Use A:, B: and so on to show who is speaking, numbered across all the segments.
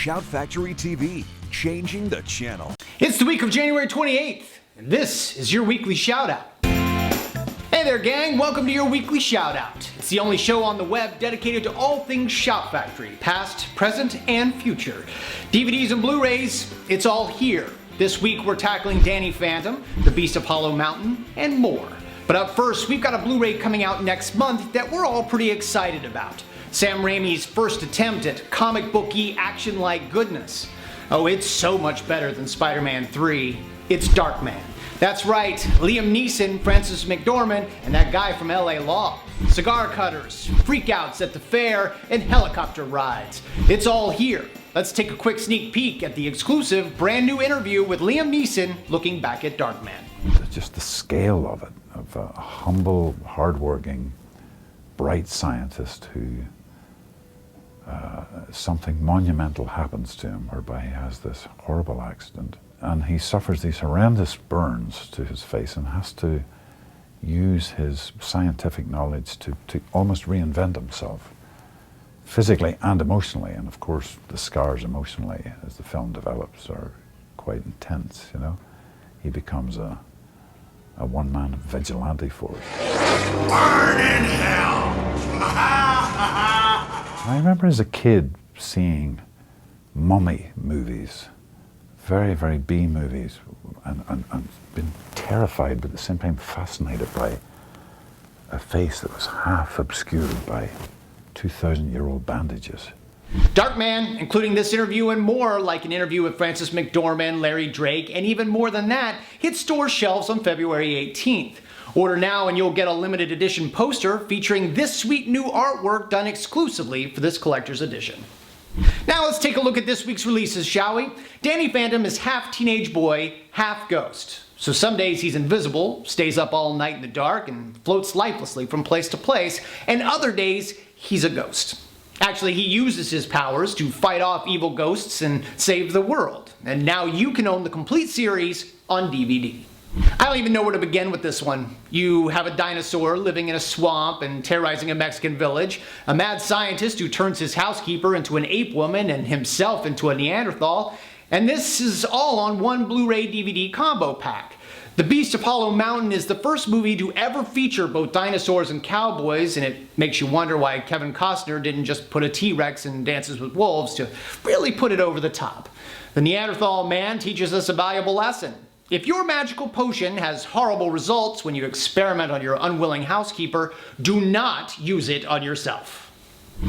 A: Shout Factory TV, changing the channel.
B: It's the week of January 28th, and this is your weekly shout out. Hey there gang, welcome to your weekly shout out. It's the only show on the web dedicated to all things Shout Factory, past, present, and future. DVDs and Blu-rays, it's all here. This week we're tackling Danny Phantom, The Beast of Hollow Mountain, and more. But up first, we've got a Blu-ray coming out next month that we're all pretty excited about. Sam Raimi's first attempt at comic booky action-like goodness. Oh, it's so much better than Spider-Man 3. It's Darkman. That's right, Liam Neeson, Frances McDormand, and that guy from LA Law. Cigar cutters, freakouts at the fair, and helicopter rides. It's all here. Let's take a quick sneak peek at the exclusive brand new interview with Liam Neeson looking back at Darkman.
C: Just the scale of it, of a humble, hardworking, bright scientist who something monumental happens to him whereby he has this horrible accident and he suffers these horrendous burns to his face and has to use his scientific knowledge to almost reinvent himself physically and emotionally. And of course the scars emotionally as the film develops are quite intense, you know. He becomes a one-man vigilante force.
D: Burn in hell!
C: I remember as a kid seeing mummy movies, very, very B movies, and been terrified but at the same time fascinated by a face that was half obscured by 2,000-year-old bandages.
B: Darkman, including this interview and more, like an interview with Frances McDormand, Larry Drake, and even more than that, hit store shelves on February 18th. Order now and you'll get a limited edition poster featuring this sweet new artwork done exclusively for this collector's edition. Now let's take a look at this week's releases, shall we? Danny Phantom is half teenage boy, half ghost. So some days he's invisible, stays up all night in the dark, and floats lifelessly from place to place, and other days he's a ghost. Actually, he uses his powers to fight off evil ghosts and save the world. And now you can own the complete series on DVD. I don't even know where to begin with this one. You have a dinosaur living in a swamp and terrorizing a Mexican village, a mad scientist who turns his housekeeper into an ape woman and himself into a Neanderthal, and this is all on one Blu-ray DVD combo pack. The Beast of Hollow Mountain is the first movie to ever feature both dinosaurs and cowboys, and it makes you wonder why Kevin Costner didn't just put a T-Rex in Dances with Wolves to really put it over the top. The Neanderthal Man teaches us a valuable lesson. If your magical potion has horrible results when you experiment on your unwilling housekeeper, do not use it on yourself.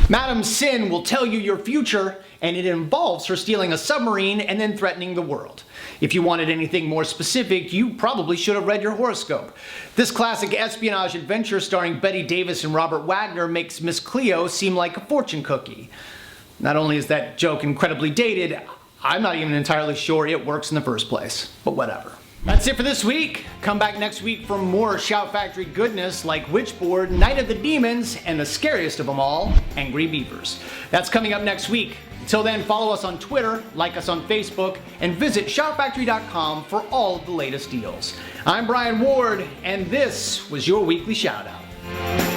B: Madam Sin will tell you your future, and it involves her stealing a submarine and then threatening the world. If you wanted anything more specific, you probably should have read your horoscope. This classic espionage adventure starring Bette Davis and Robert Wagner makes Miss Cleo seem like a fortune cookie. Not only is that joke incredibly dated, I'm not even entirely sure it works in the first place, but whatever. That's it for this week. Come back next week for more Shout Factory goodness like Witchboard, Night of the Demons, and the scariest of them all, Angry Beavers. That's coming up next week. Until then, follow us on Twitter, like us on Facebook, and visit shoutfactory.com for all of the latest deals. I'm Brian Ward, and this was your weekly shout out.